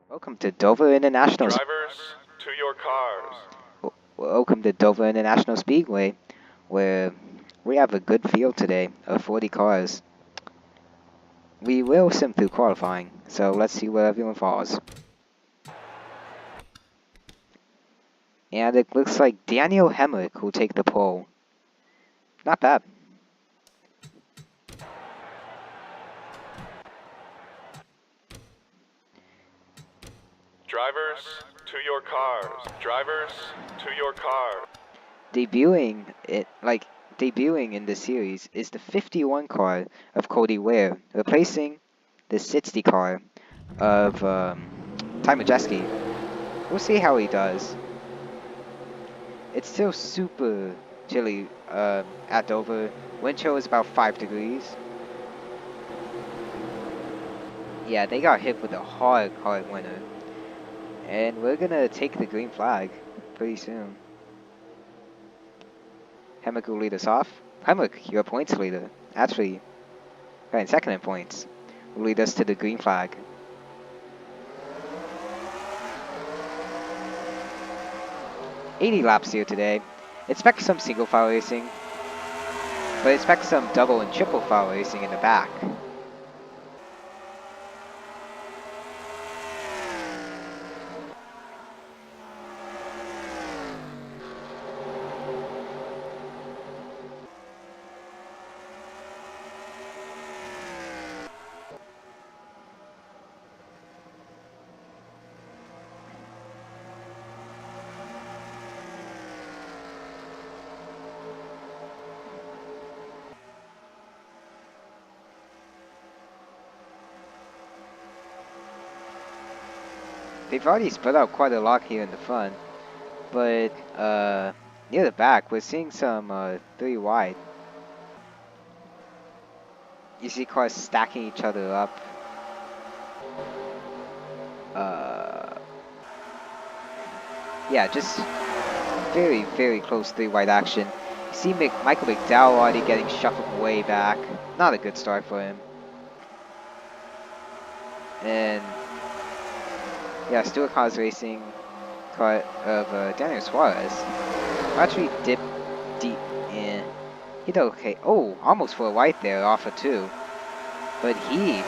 Welcome to Dover International. Drivers, to your cars. Welcome to Dover International Speedway, where we have a good field today of 40 cars. We will sim through qualifying, so let's see where everyone falls. And it looks like Daniel Hemrick will take the pole. Not bad. Drivers, to your cars. Drivers, to your cars. Debuting in the series is the 51 car of Cody Ware, replacing the 60 car of Ty Majeski. We'll see how he does. It's still super chilly at Dover. Wind chill is about 5 degrees. Yeah, they got hit with a hard winter. And we're gonna take the green flag pretty soon. Hemrick will lead us off. Hemrick, you're a points leader. Actually, right in second in points. Will lead us to the green flag. "80 laps here today. Expect some single file racing, but expect some double and triple file racing in the back. They've already spread out quite a lot here in the front, but near the back, we're seeing some 3 wide. You see cars stacking each other up. Yeah, just very, very close 3 wide action. You see Michael McDowell already getting shuffled way back. Not a good start for him. And yeah, Stuart Cars Racing car of Daniel Suarez actually dipped deep in. He did okay. Oh, almost for a white there off of 2. But he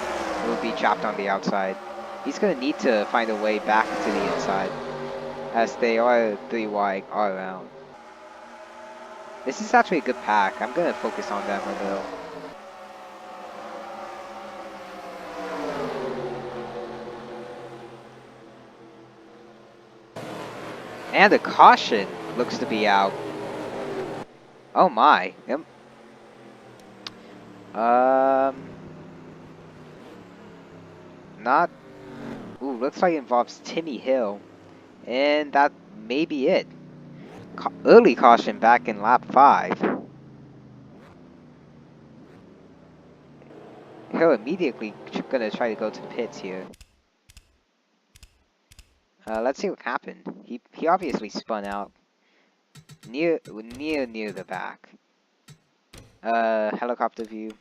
will be trapped on the outside. He's going to need to find a way back to the inside, as they are 3 wide all around. This is actually a good pack. I'm going to focus on them a little. And the caution looks to be out. Oh my. Yep. Not. Ooh, looks like it involves Timmy Hill. And that may be it. Early caution back in lap 5. Hill immediately gonna try to go to the pits here. Let's see what happened. He obviously spun out near the back. Helicopter view.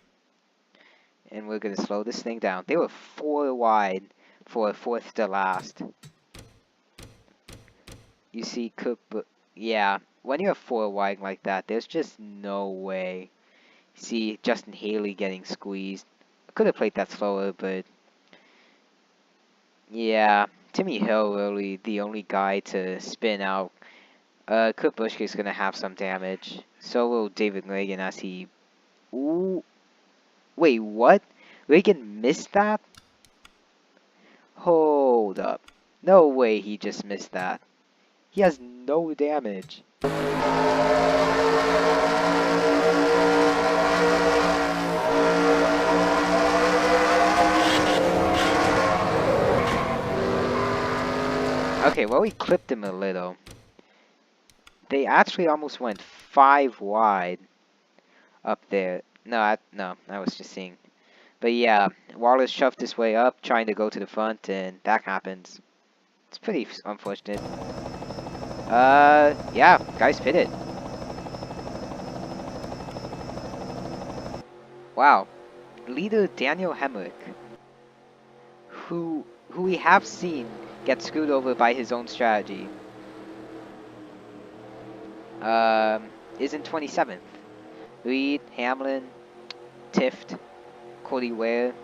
And we're gonna slow this thing down. They were 4 wide for 4th to last. You see, yeah, when you're 4 wide like that, there's just no way. See Justin Haley getting squeezed. I could have played that slower, but yeah, Timmy Hill really the only guy to spin out. Kurt Busch is gonna have some damage. So will David Reagan as he. Ooh, wait, what? Reagan missed that? Hold up. No way he just missed that. He has no damage. Okay, well, we clipped him a little. They actually almost went 5 wide up there. No, I was just seeing. But yeah, Wallace shoved his way up, trying to go to the front, and that happens. It's pretty unfortunate. Yeah, guys pitted. Wow. Leader Daniel Hemrick, who we have seen gets screwed over by his own strategy. Is in 27th. Reed, Hamlin, Tift, Cody Ware,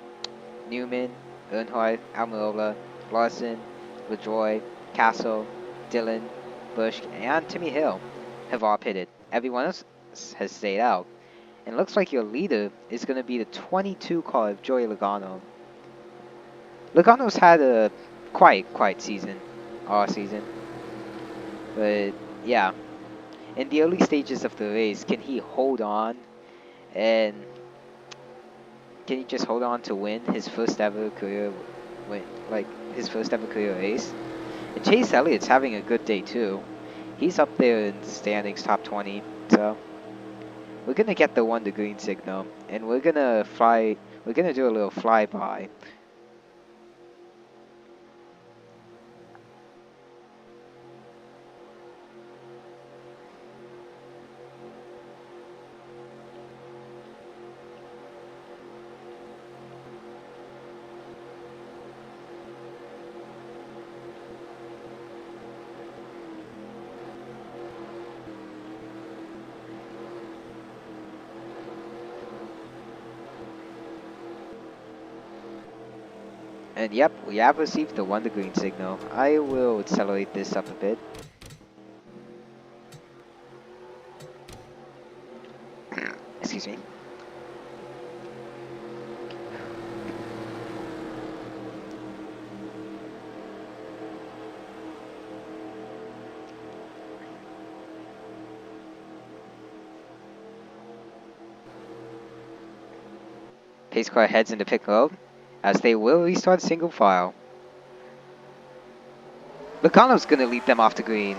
Newman, Earnhardt, Almirola, Larson, LaJoy, Castle, Dillon, Busch, and Timmy Hill have all pitted. Everyone else has stayed out. And it looks like your leader is going to be the 22 car of Joey Logano. Logano's had a quiet season, all season. But yeah, in the early stages of the race, can he hold on and can he just hold on to win his first ever career his first ever career race? And Chase Elliott's having a good day too. He's up there in the standings, top 20. So we're gonna get the one to green signal, and we're gonna fly. We're gonna do a little flyby. And yep, we have received the one to green signal. I will accelerate this up a bit. Excuse me. Pace car heads into pit road, as they will restart single file. Logano's gonna lead them off the green.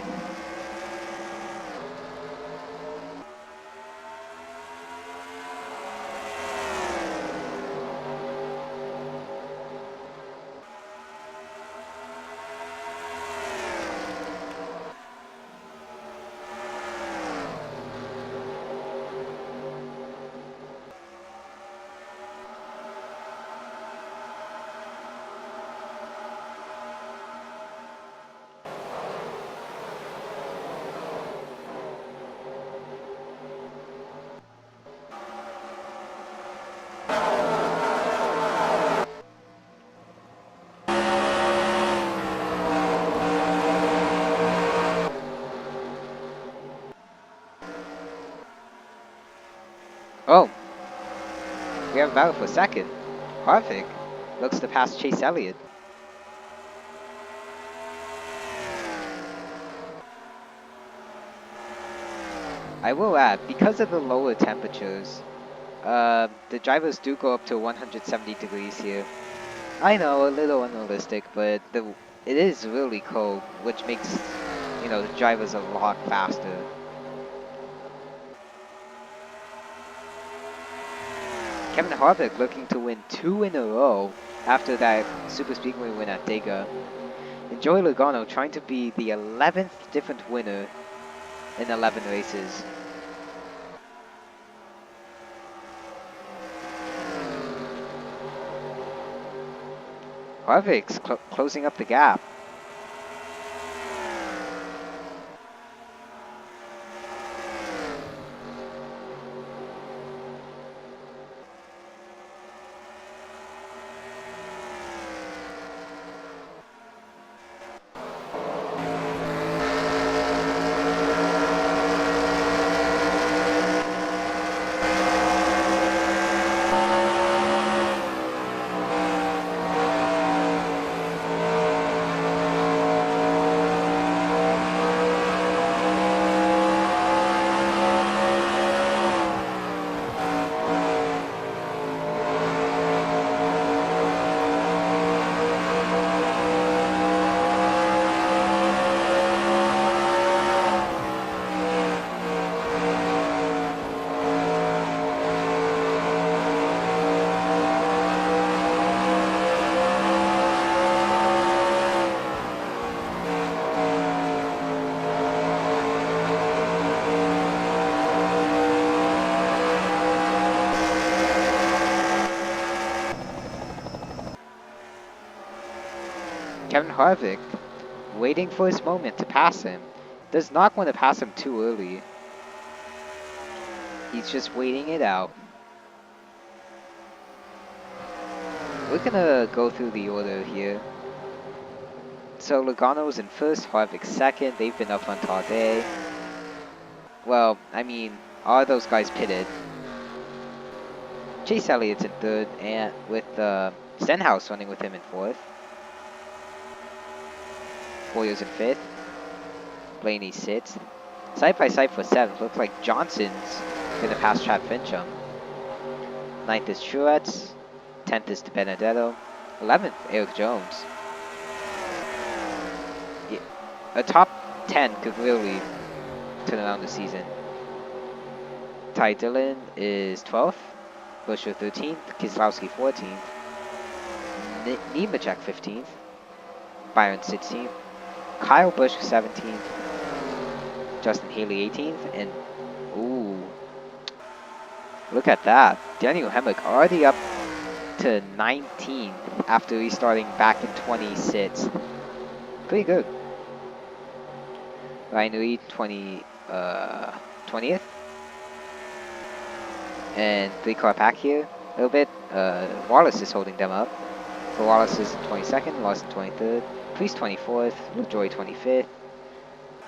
Oh, we have a battle for second. Harvick looks to pass Chase Elliott. I will add, because of the lower temperatures, the drivers do go up to 170 degrees here. I know, a little unrealistic, but it is really cold, which makes, the drivers a lot faster. Kevin Harvick looking to win 2 in a row after that Super Speedway win at Dega. And Joey Logano trying to be the 11th different winner in 11 races. Harvick's closing up the gap. Kevin Harvick, waiting for his moment to pass him, does not want to pass him too early. He's just waiting it out. We're gonna go through the order here. So Logano's in first, Harvick second. They've been up front all day. Well, I mean, all those guys pitted. Chase Elliott's in third, and with Stenhouse running with him in fourth. Boyer's in fifth. Blaney sixth. Side by side for seventh. Looks like Johnson's gonna pass Chad Fincham. Ninth is Truex. 10th is DiBenedetto. 11th, Eric Jones. Yeah, a top 10 could really turn around the season. Ty Dillon is 12th. Buescher 13th. Keselowski 14th. Nemechek 15th. Byron 16th. Kyle Busch 17th. Justin Haley 18th. And, ooh, look at that. Daniel Hemrick already up to 19th after restarting back in 26th. Pretty good. Ryan Reed 20th. And 3-car pack here a little bit. Wallace is holding them up. So Wallace is in 22nd, Lawson 23rd, Priest 24th, LaJoy 25th.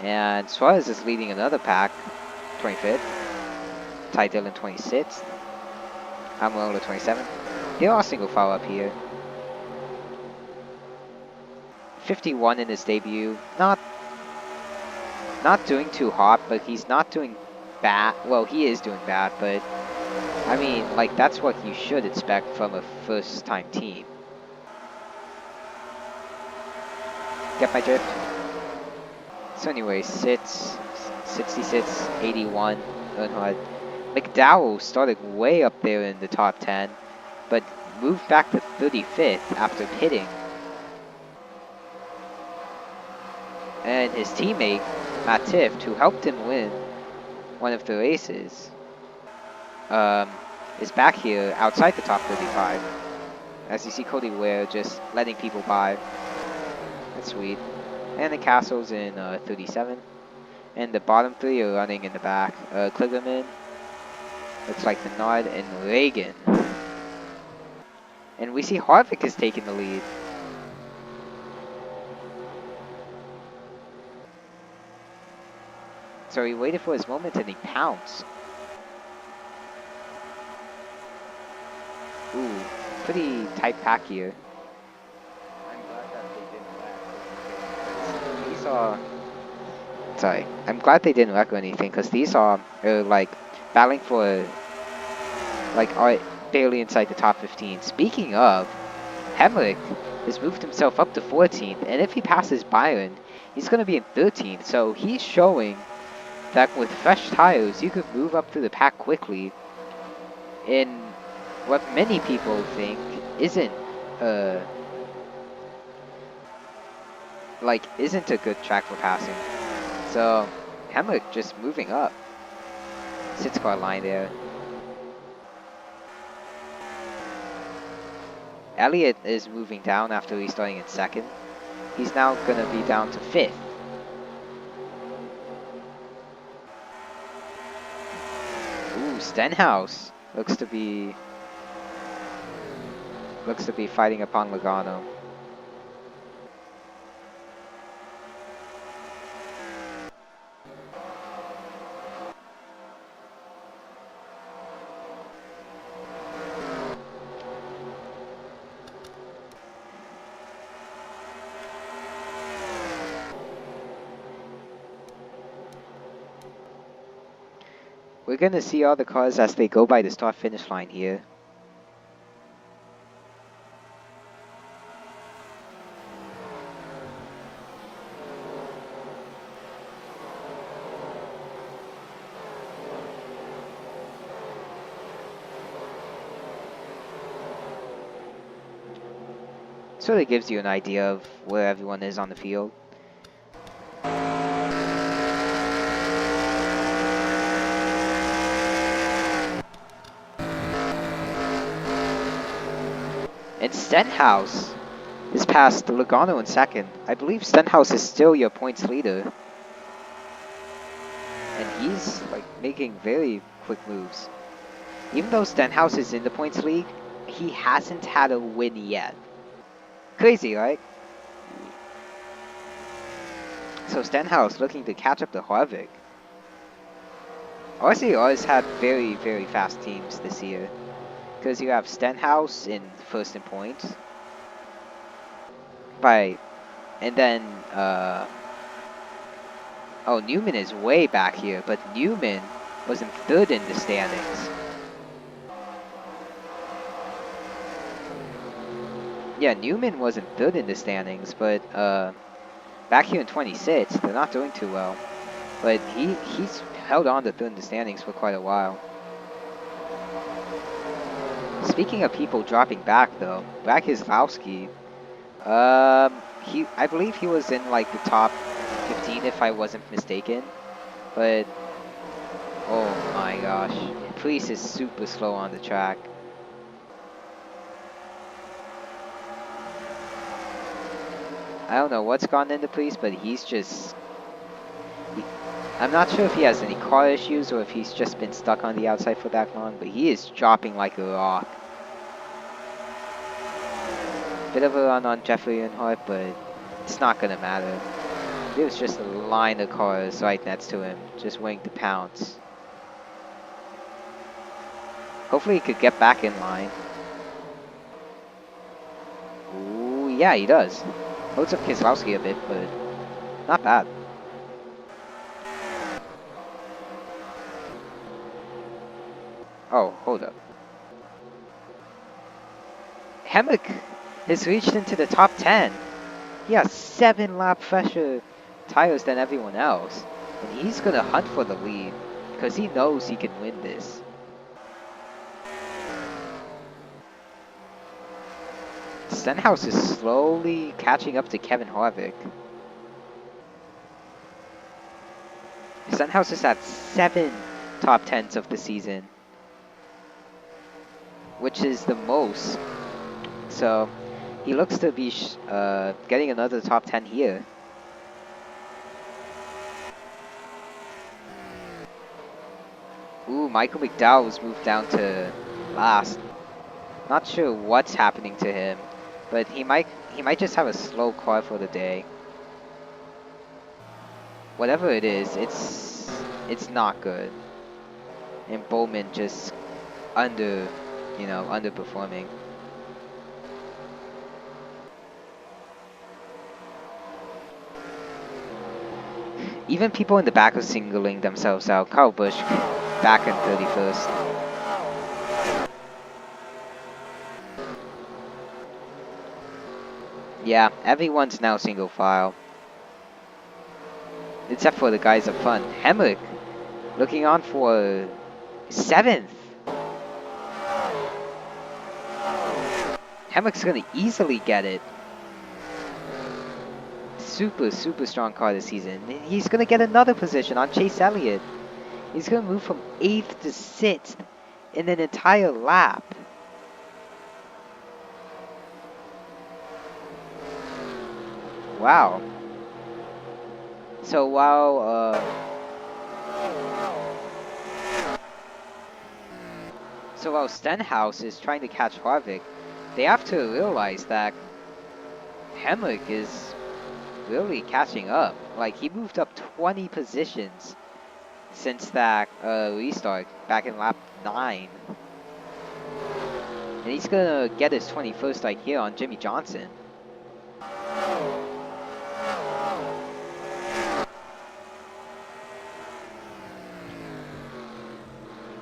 And Suarez is leading another pack, 25th. Ty Dillon 26th. Almirola 27th. They're all single file up here. 51 in his debut. Not doing too hot, but he's not doing bad. Well, he is doing bad, but I mean, like, that's what you should expect from a first-time team. Get my drift? So anyway, 66, 81, Earnhardt. McDowell started way up there in the top 10, but moved back to 35th after pitting. And his teammate, Matt Tifft, who helped him win one of the races, is back here outside the top 35. As you see Cody Ware just letting people by. That's sweet. And the Castle's in 37. And the bottom three are running in the back. Kligerman, looks like Menard, and Reagan. And we see Harvick is taking the lead. So he waited for his moment and he pounced. Ooh, pretty tight pack here. I'm glad that they didn't wreck. These are... Sorry, I'm glad they didn't wreck or anything, because these are like battling for, like, are barely inside the top 15. Speaking of, Hemrick has moved himself up to 14th, and if he passes Byron, he's going to be in 13th. So he's showing that with fresh tires, you could move up through the pack quickly in what many people think isn't a good track for passing. So Hemrick just moving up. 6-car line there. Elliott is moving down after restarting in 2nd. He's now going to be down to 5th. Ooh, Stenhouse looks to be fighting upon Logano. We're going to see all the cars as they go by the start-finish line here. Sort of gives you an idea of where everyone is on the field. And Stenhouse This past Logano in second. I believe Stenhouse is still your points leader. And he's like making very quick moves. Even though Stenhouse is in the points league, he hasn't had a win yet. Crazy, right? So Stenhouse looking to catch up to Harvick. RCR has had very, very fast teams this year. Because you have Stenhouse in first in points. And then, oh, Newman is way back here, but Newman was in third in the standings. Yeah, Newman was in third in the standings, but back here in 26th, they're not doing too well. But he's held on to third in the standings for quite a while. Speaking of people dropping back, though, Brad Keselowski, I believe he was in like the top 15 if I wasn't mistaken. But oh my gosh, Priest is super slow on the track. I don't know what's gone into Priest, but he's just... I'm not sure if he has any car issues or if he's just been stuck on the outside for that long, but he is dropping like a rock. Bit of a run on Jeffrey Earnhardt, but it's not going to matter. There's just a line of cars right next to him, just waiting to pounce. Hopefully he could get back in line. Ooh, yeah, he does. Holds up Keselowski a bit, but not bad. Oh, hold up. Hemrick has reached into the top 10. He has 7 lap fresher tires than everyone else. And he's going to hunt for the lead because he knows he can win this. Stenhouse is slowly catching up to Kevin Harvick. Stenhouse has had 7 top 10s of the season, which is the most. So he looks to be getting another top 10 here. Ooh, Michael McDowell was moved down to last. Not sure what's happening to him, but he might just have a slow car for the day. Whatever it is, it's not good. And Bowman just underperforming. Even people in the back are singling themselves out. Kyle Busch back in 31st. Yeah, everyone's now single file. Except for the guys up front. Hemrick looking on for 7th. Hemrick's gonna easily get it. Super, super strong car this season. He's gonna get another position on Chase Elliott. He's gonna move from 8th to 6th in an entire lap. Wow. So while Stenhouse is trying to catch Harvick, they have to realize that Hemrick is really catching up. Like, he moved up 20 positions since that restart back in lap 9. And he's gonna get his 21st right here on Jimmy Johnson.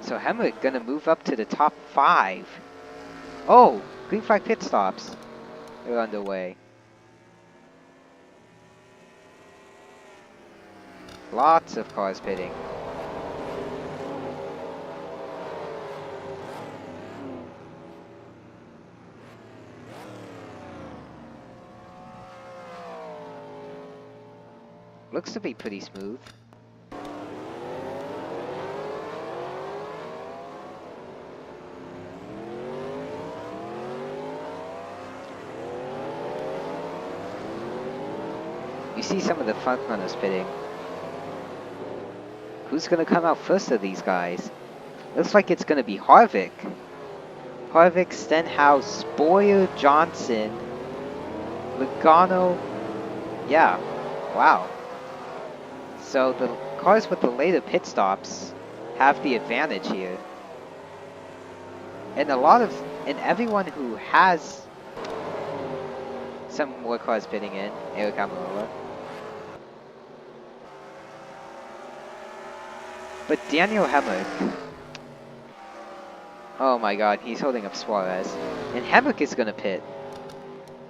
So Hemrick gonna move up to the top 5. Oh, green flag pit stops are underway. Lots of cars pitting. Looks to be pretty smooth. You see some of the front runners pitting. Who's gonna come out first of these guys? Looks like it's gonna be Harvick. Harvick, Stenhouse, Boyer, Johnson, Logano. Yeah, wow. So the cars with the later pit stops have the advantage here. And everyone who has some more cars pitting in, Eric Almirola. But Daniel Hemrick, oh my god, he's holding up Suarez. And Hemrick is gonna pit.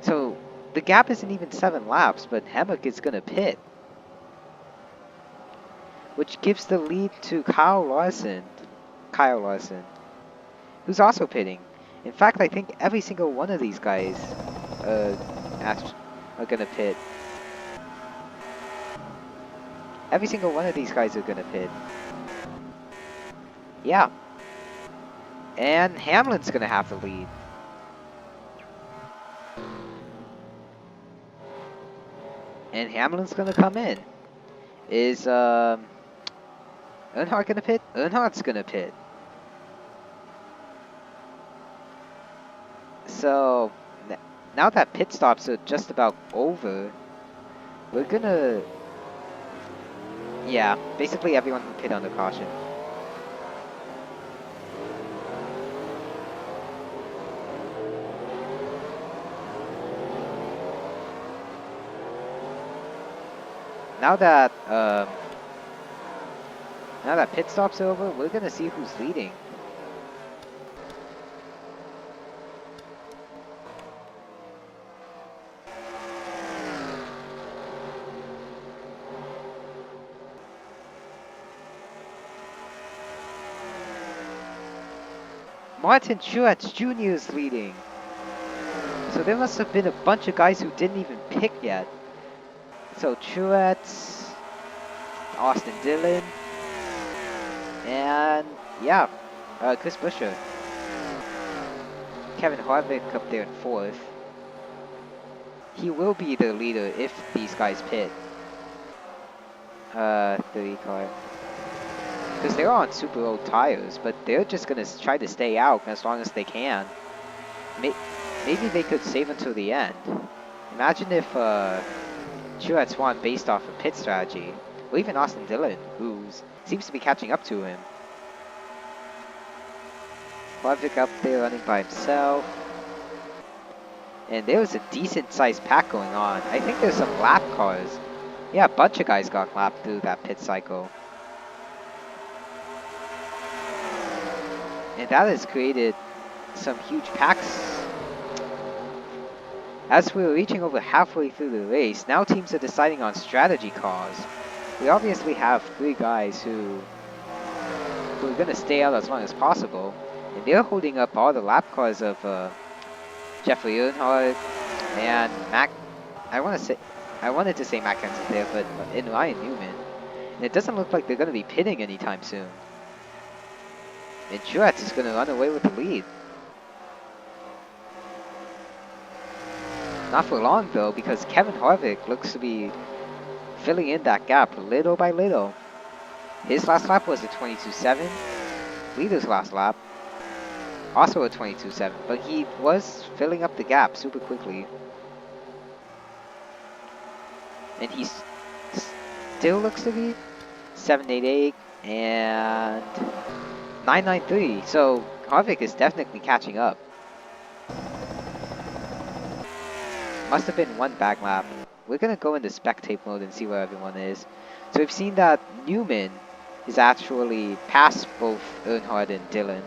So the gap isn't even 7 laps, but Hemrick is gonna pit. Which gives the lead to Kyle Larson, who's also pitting. In fact, I think every single one of these guys are gonna pit. Every single one of these guys are gonna pit. Yeah. And Hamlin's gonna have the lead. And Hamlin's gonna come in. Is Earnhardt gonna pit? Earnhardt's gonna pit. So now that pit stops are just about over, we're gonna, yeah, basically everyone can pit under caution. Now that pit stop's over, we're gonna see who's leading. Martin Truex Jr. is leading. So there must have been a bunch of guys who didn't even pick yet. So Truex, Austin Dillon, and yeah, Chris Buescher. Kevin Harvick up there in 4th. He will be the leader if these guys pit. The car. Because they're on super old tires, but they're just going to try to stay out as long as they can. Maybe they could save until the end. Imagine if Truex won based off of pit strategy. Or even Austin Dillon, who seems to be catching up to him. Harvick up there running by himself. And there was a decent sized pack going on. I think there's some lap cars. Yeah, a bunch of guys got lapped through that pit cycle. And that has created some huge packs. As we're reaching over halfway through the race, now teams are deciding on strategy cars. We obviously have 3 guys who are going to stay out as long as possible. And they're holding up all the lap cars of Jeffrey Earnhardt and I wanted to say Matt Kenseth there, but in Ryan Newman. And it doesn't look like they're going to be pitting anytime soon. And Truex is going to run away with the lead. Not for long though, because Kevin Harvick looks to be filling in that gap little by little. His last lap was a 22.7. Leader's last lap, also a 22.7, but he was filling up the gap super quickly. And he still looks to be 788 and 993. So Harvick is definitely catching up. Must have been one back lap. We're going to go into spectate mode and see where everyone is. So we've seen that Newman is actually past both Earnhardt and Dillon.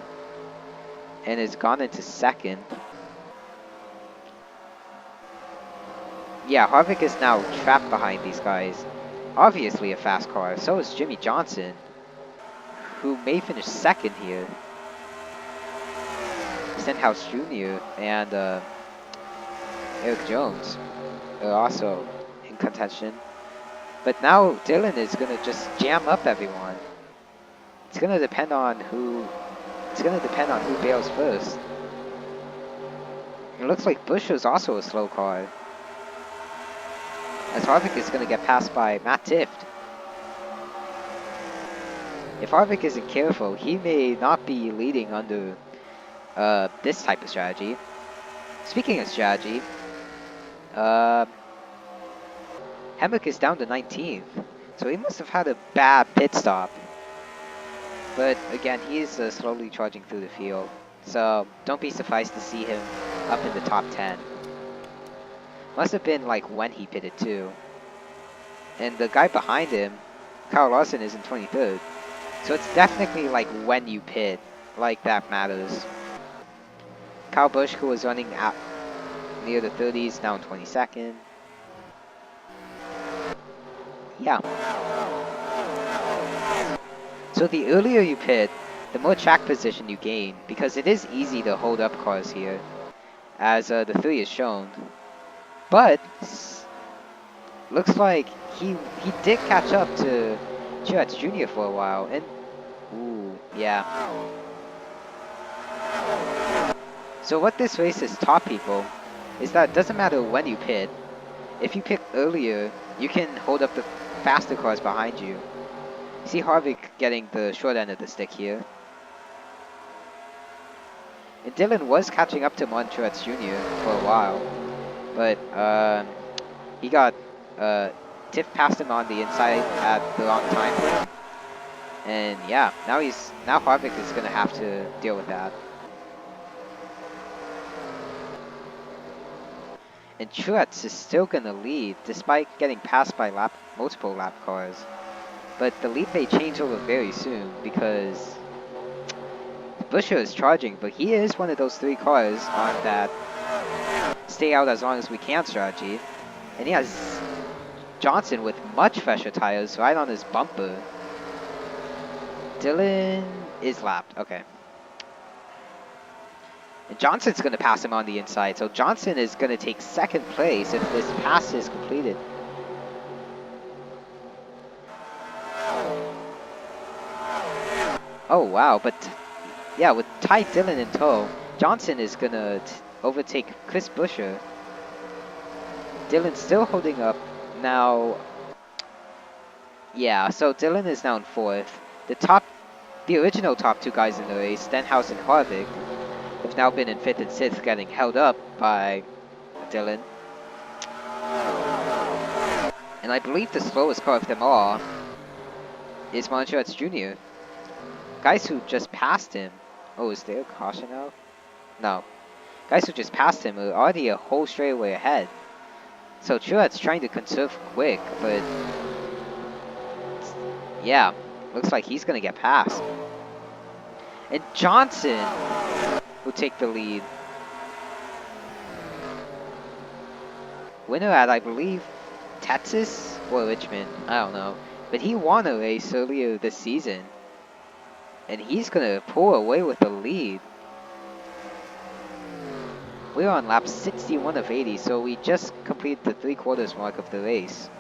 And has gone into 2nd. Yeah, Harvick is now trapped behind these guys. Obviously a fast car. So is Jimmy Johnson, who may finish 2nd here. Stenhouse Jr. and Eric Jones are also in contention. But now Dillon is going to just jam up everyone. It's going to depend on who bails first. It looks like Buescher's also a slow car. as Harvick is going to get passed by Matt Tifft. If Harvick isn't careful, he may not be leading under this type of strategy. Speaking of strategy, Hemrick is down to 19th, so he must have had a bad pit stop. But again, he is slowly charging through the field, so don't be surprised to see him up in the top 10. Must have been like when he pitted too. And the guy behind him, Kyle Larson, is in 23rd. So it's definitely like when you pit, like that matters. Kyle Busch, who was running out near the 30s, now in 22nd. Yeah. So the earlier you pit, the more track position you gain, because it is easy to hold up cars here, as the 3 is shown. But looks like he did catch up to Truex Jr. for a while, and ooh, yeah. So what this race has taught people is that it doesn't matter when you pit. If you pit earlier, you can hold up the faster cars behind you. See Harvick getting the short end of the stick here. And Dylan was catching up to Martin Truex Jr. for a while, but he got Tiff passed him on the inside at the wrong time frame. And yeah, now Harvick is gonna have to deal with that. And Truex is still gonna lead despite getting passed by multiple lap cars. But the lead may change over very soon because Buescher is charging, but he is one of those 3 cars on that stay out as long as we can strategy. And he has Johnson with much fresher tires right on his bumper. Dylan is lapped, okay. And Johnson's going to pass him on the inside, so Johnson is going to take 2nd place if this pass is completed. Oh wow, but yeah, with Ty Dillon in tow, Johnson is going to overtake Chris Buescher. Dillon's still holding up. Now, yeah, so Dillon is now in 4th. The original top 2 guys in the race, Stenhouse and Harvick, have now been in 5th and 6th, getting held up by Dillon. And I believe the slowest car of them all is Martin Truex Jr. Guys who just passed him. Oh, is there a caution out? No. Guys who just passed him are already a whole straightaway ahead. So Truex trying to conserve quick, but yeah, looks like he's gonna get passed. And Johnson will take the lead. Winner at, I believe, Texas or Richmond, I don't know. But he won a race earlier this season. And he's gonna pull away with the lead. We're on lap 61 of 80, so we just completed the 3/4 mark of the race.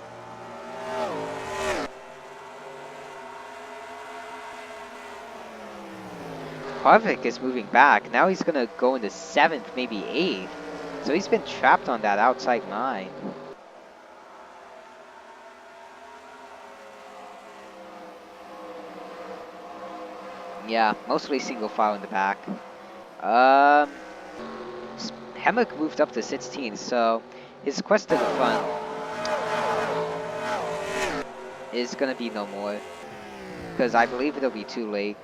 Harvick is moving back. Now he's gonna go into 7th, maybe 8th. So he's been trapped on that outside line. Yeah, mostly single file in the back. Hemrick moved up to 16th, so his quest to the front is gonna be no more. Because I believe it'll be too late.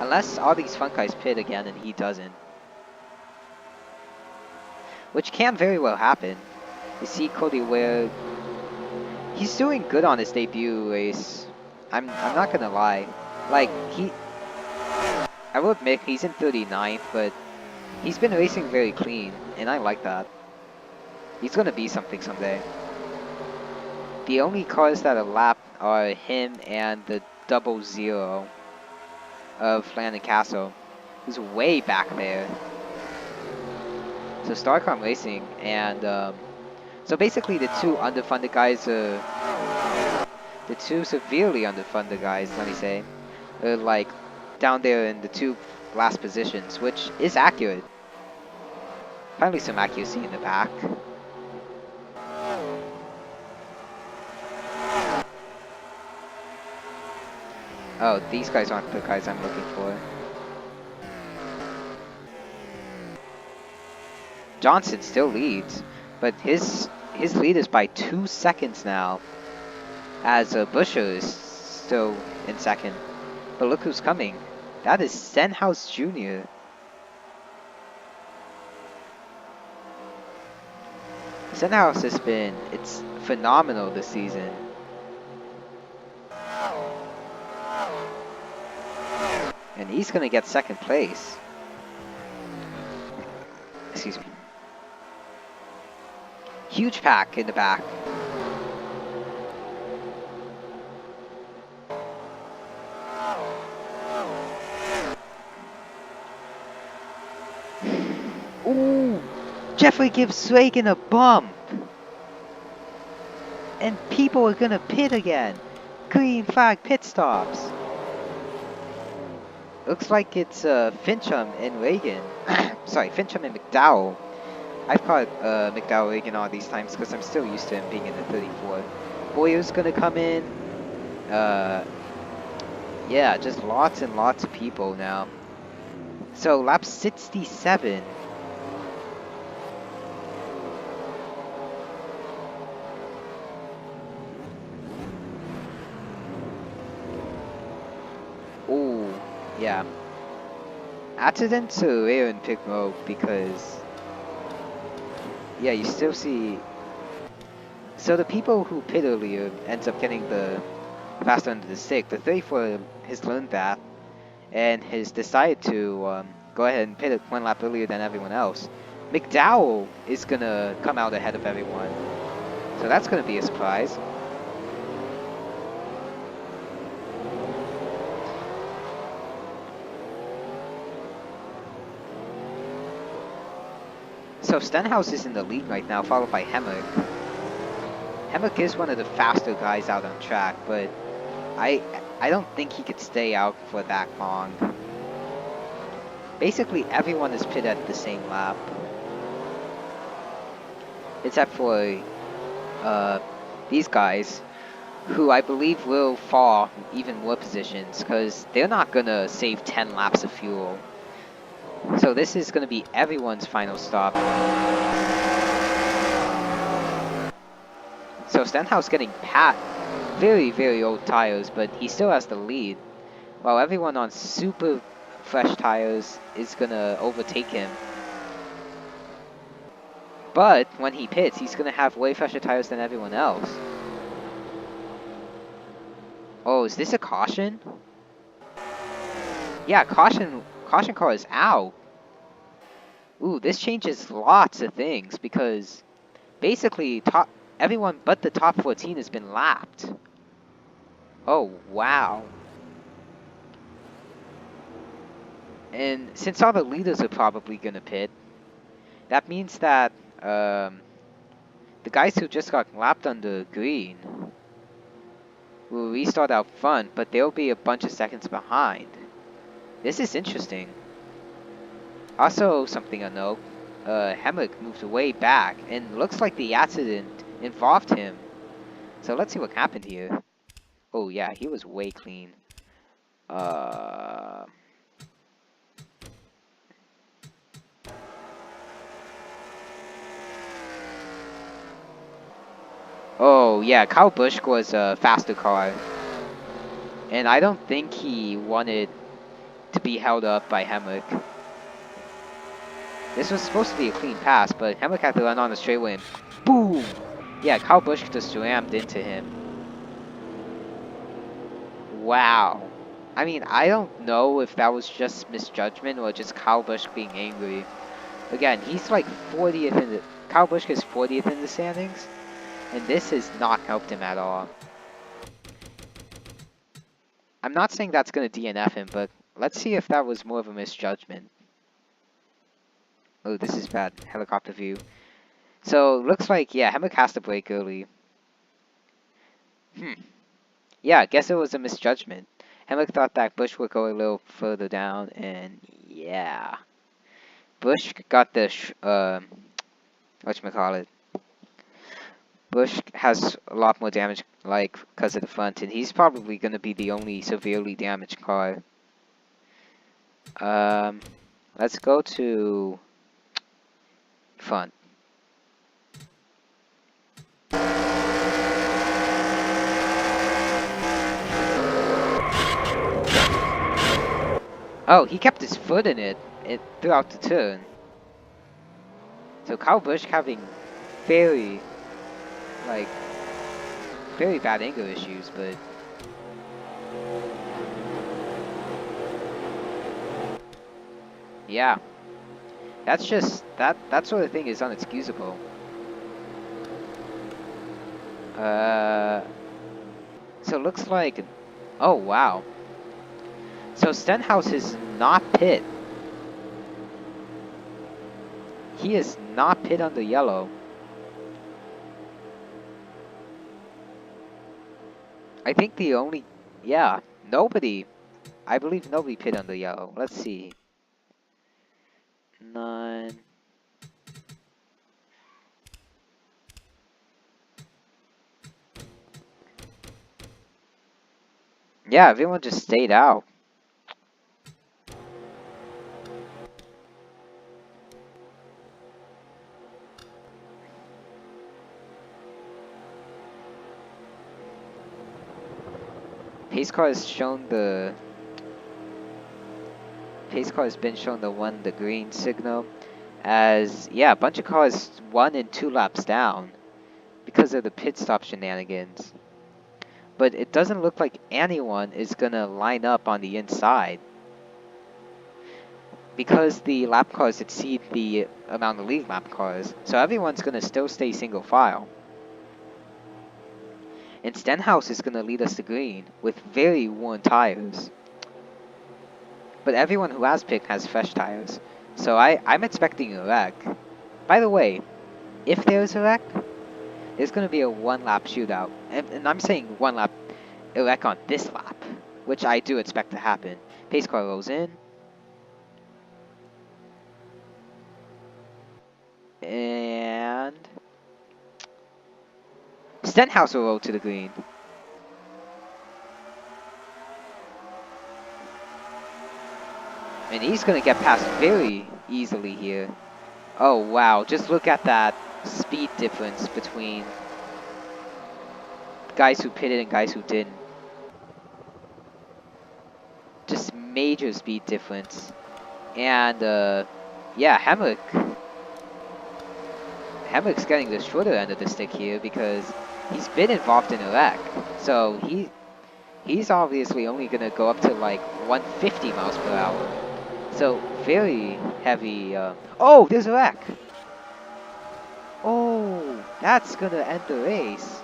Unless all these front guys pit again and he doesn't. Which can very well happen. You see Cody Ware, he's doing good on his debut race. I'm not gonna lie. Like, I will admit he's in 39th, but he's been racing very clean, and I like that. He's gonna be something someday. The only cars that are lapped are him and the 00 of Landon Castle, who's way back there. So Starcom Racing, and so basically the 2 underfunded guys are, the 2 severely underfunded guys, let me say, are like down there in the 2 last positions, which is accurate. Finally some accuracy in the back. Oh, these guys aren't the guys I'm looking for. Johnson still leads, but his lead is by 2 seconds now, as Busher is still in second. But look who's coming. That is Stenhouse Jr. Stenhouse has been, it's phenomenal this season. And he's going to get second place. Excuse me. Huge pack in the back. Ooh! Jeffrey gives Swagan a bump! And people are gonna pit again! Green flag pit stops! Looks like it's Fincham and Reagan. Sorry, Fincham and McDowell. I've caught McDowell Reagan all these times because I'm still used to him being in the 34. Boyer's gonna come in. Yeah, just lots and lots of people now. So lap 67. Oh, yeah. Accident to Air in pit mode because, yeah, you still see. So the people who pit earlier ends up getting the faster under the stick. The 34 has learned that and has decided to go ahead and pit it 1 lap earlier than everyone else. McDowell is gonna come out ahead of everyone, so that's gonna be a surprise. So Stenhouse is in the lead right now, followed by Hemrick. Hemrick is one of the faster guys out on track, but I don't think he could stay out for that long. Basically, everyone is pitted at the same lap, except for these guys, who I believe will fall even more positions because they're not gonna save 10 laps of fuel. So this is gonna be everyone's final stop. So Stenhouse getting pat, very, very old tires, but he still has the lead, while everyone on super fresh tires is gonna overtake him. But when he pits, he's gonna have way fresher tires than everyone else. Oh, is this a caution? Yeah, caution car is out. Ooh, this changes lots of things because basically everyone but the top 14 has been lapped. Oh, wow. And since all the leaders are probably gonna pit, that means that the guys who just got lapped under green will restart out front, but they'll be a bunch of seconds behind. This is interesting. Also, something to note, Hemrick moved way back, and looks like the accident involved him. So let's see what happened here. Oh yeah, he was way clean. Oh yeah, Kyle Busch was a faster car. And I don't think he wanted to be held up by Hemrick. This was supposed to be a clean pass, but Hemrick had to run on the straightaway and boom! Yeah, Kyle Busch just rammed into him. Wow. I mean, I don't know if that was just misjudgment or just Kyle Busch being angry. Again, he's like 40th in the... Kyle Busch is 40th in the standings, and this has not helped him at all. I'm not saying that's going to DNF him, but let's see if that was more of a misjudgment. Oh, this is bad. Helicopter view. So, looks like, yeah, Hemrick has to brake early. Yeah, I guess it was a misjudgment. Hemrick thought that Busch would go a little further down, and yeah. Busch got the, whatchamacallit. Bush has a lot more damage, like, because of the front, and he's probably going to be the only severely damaged car. Let's go to front. Oh, he kept his foot in it throughout the turn. So Kyle Busch having very, like, very bad anger issues, but yeah, that's just that sort of thing is unexcusable. So it looks like, oh wow. So Stenhouse is not pit. He is not pit on the yellow. I think the only, yeah, nobody. I believe nobody pit on the yellow. Let's see. 9. Yeah, everyone just stayed out. Pace car has shown the pace car has been shown to run the green signal, as yeah, a bunch of cars 1 and 2 laps down because of the pit stop shenanigans. But it doesn't look like anyone is gonna line up on the inside because the lap cars exceed the amount of lead lap cars. So everyone's gonna still stay single file. And Stenhouse is gonna lead us to green with very worn tires. But everyone who has picked has fresh tires. So I'm expecting a wreck. By the way, if there's a wreck, there's going to be a 1-lap shootout. And I'm saying 1-lap a wreck on this lap, which I do expect to happen. Pace car rolls in. And Stenhouse will roll to the green. And he's going to get past very easily here. Oh, wow. Just look at that speed difference between guys who pitted and guys who didn't. Just major speed difference. And, yeah, Hemrick's getting the shorter end of the stick here because he's been involved in a wreck. So he's obviously only going to go up to like 150 miles per hour. So very heavy. Oh, there's a wreck. Oh, that's going to end the race.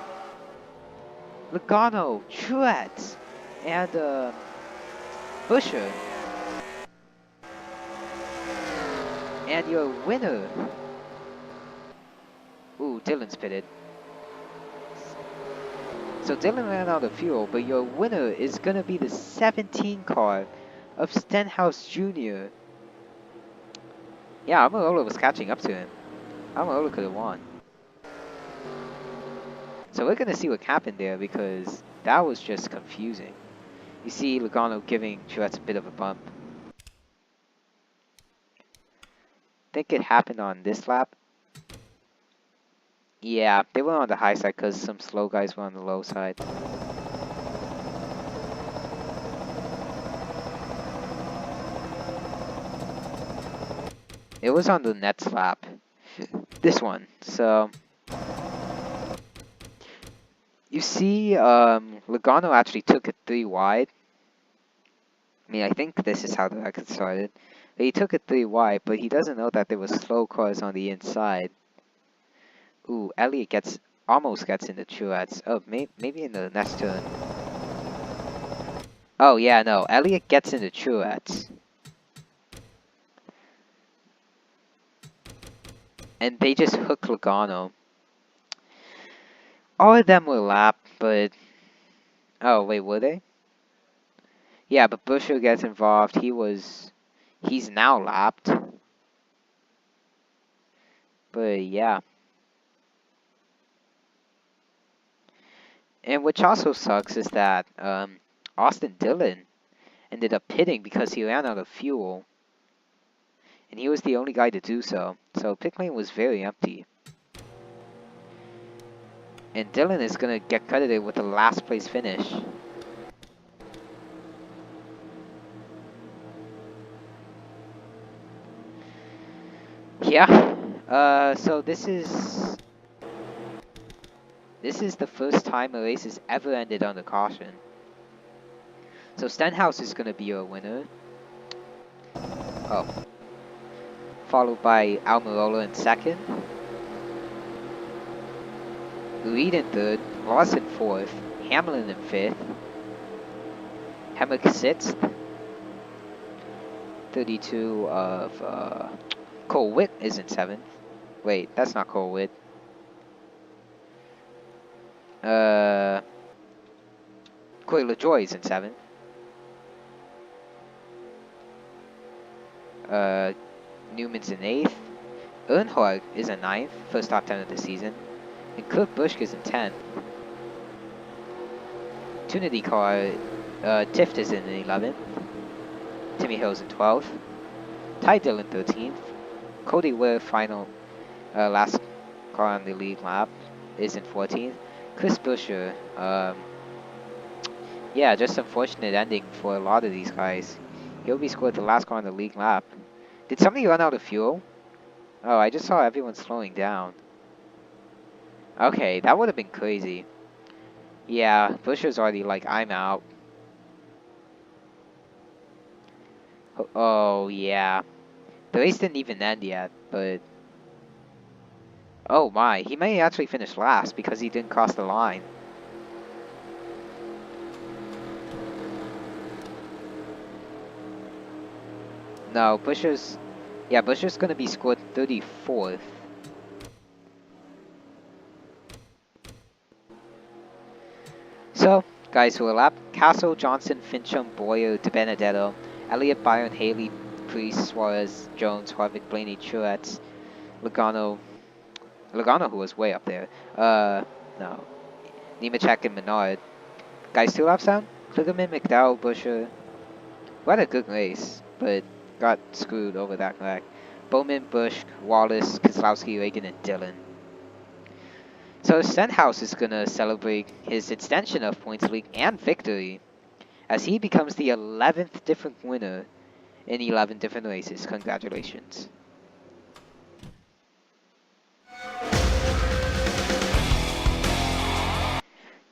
Logano, Truex, and Busher. And your winner. Ooh, Dylan's pitted. So Dylan ran out of fuel, but your winner is going to be the 17 car of Stenhouse Jr. Yeah, Amarola was catching up to him. Amarola could have won. So we're going to see what happened there because that was just confusing. You see Logano giving Truex a bit of a bump. Think it happened on this lap. Yeah, they were on the high side because some slow guys were on the low side. It was on the next lap. This one. So you see Logano actually took it 3 wide. I mean, I think this is how the record started. He took it 3 wide, but he doesn't know that there were slow cars on the inside. Ooh, Elliott almost gets into Truex. Oh, maybe in the next turn. Oh, yeah, no. Elliott gets into Truex. And they just hook Logano. All of them were lapped, but... Oh, wait, were they? Yeah, but Busher gets involved. He's now lapped. But, yeah. And which also sucks is that Austin Dillon ended up pitting because he ran out of fuel. And he was the only guy to do so. So pit lane was very empty. And Dillon is going to get credited with the last place finish. Yeah. So this is the first time a race has ever ended on the caution. So Stenhouse is going to be your winner. Oh. Followed by Almirola in second. Reed in third. Ross in fourth. Hamlin in fifth. Hemrick sixth. 32 of Cole Witt is in seventh. Wait, that's not Cole Witt. Corey LaJoy is in seventh. Newman's in eighth. Earnhardt is in ninth, first top 10 of the season. And Kurt Busch is in 10th. Trinity car, Tift is in 11th. Timmy Hill's in 12th. Ty Dillon 13th. Cody Ware, final, last car on the lead lap, is in 14th. Chris Buescher, yeah, just unfortunate ending for a lot of these guys. He'll be scored the last car on the league lap. Did somebody run out of fuel? Oh, I just saw everyone slowing down. Okay, that would have been crazy. Yeah, Buescher's already like, I'm out. Oh, yeah. The race didn't even end yet, but... Oh my, he may actually finish last because he didn't cross the line. No, Buescher's... Yeah, Buescher's gonna be scored 34th. So, guys who are lap, Castle, Johnson, Fincham, Boyer, DiBenedetto, Elliott, Byron, Haley, Priest, Suarez, Jones, Harvick, Blaney, Truex, Logano, who was way up there. No. Nemechek and Menard. Guys, 2 laps down? Kligerman, McDowell, Buescher. What a good race, but got screwed over that track. Bowman, Busch, Wallace, Keselowski, Reagan, and Dillon. So Stenhouse is going to celebrate his extension of points league and victory as he becomes the 11th different winner in 11 different races. Congratulations.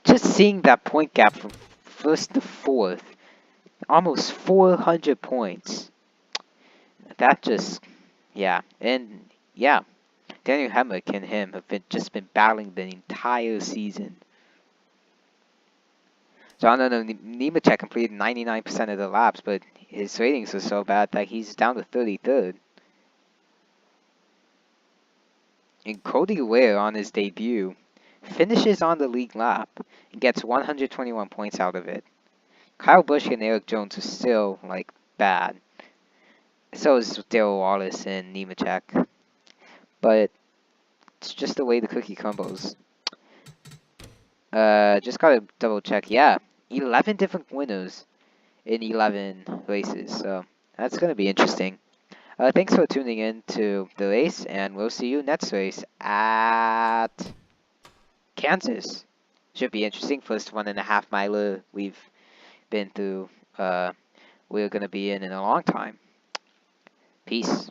Just seeing that point gap from first to fourth, almost 400 points. That just, yeah, and yeah, Daniel Hemrick and him have just been battling the entire season. John Nemechek completed 99% of the laps, but his ratings are so bad that he's down to 33rd. And Cody Ware on his debut finishes on the league lap and gets 121 points out of it. Kyle Busch and Eric Jones are still, like, bad. So is Darrell Wallace and Nemechek. But it's just the way the cookie crumbles. Just gotta double check. Yeah, 11 different winners in 11 races. So that's gonna be interesting. Thanks for tuning in to the race, and we'll see you next race at Kansas. Should be interesting. First 1.5 miler we've been through. We're gonna be in a long time. Peace.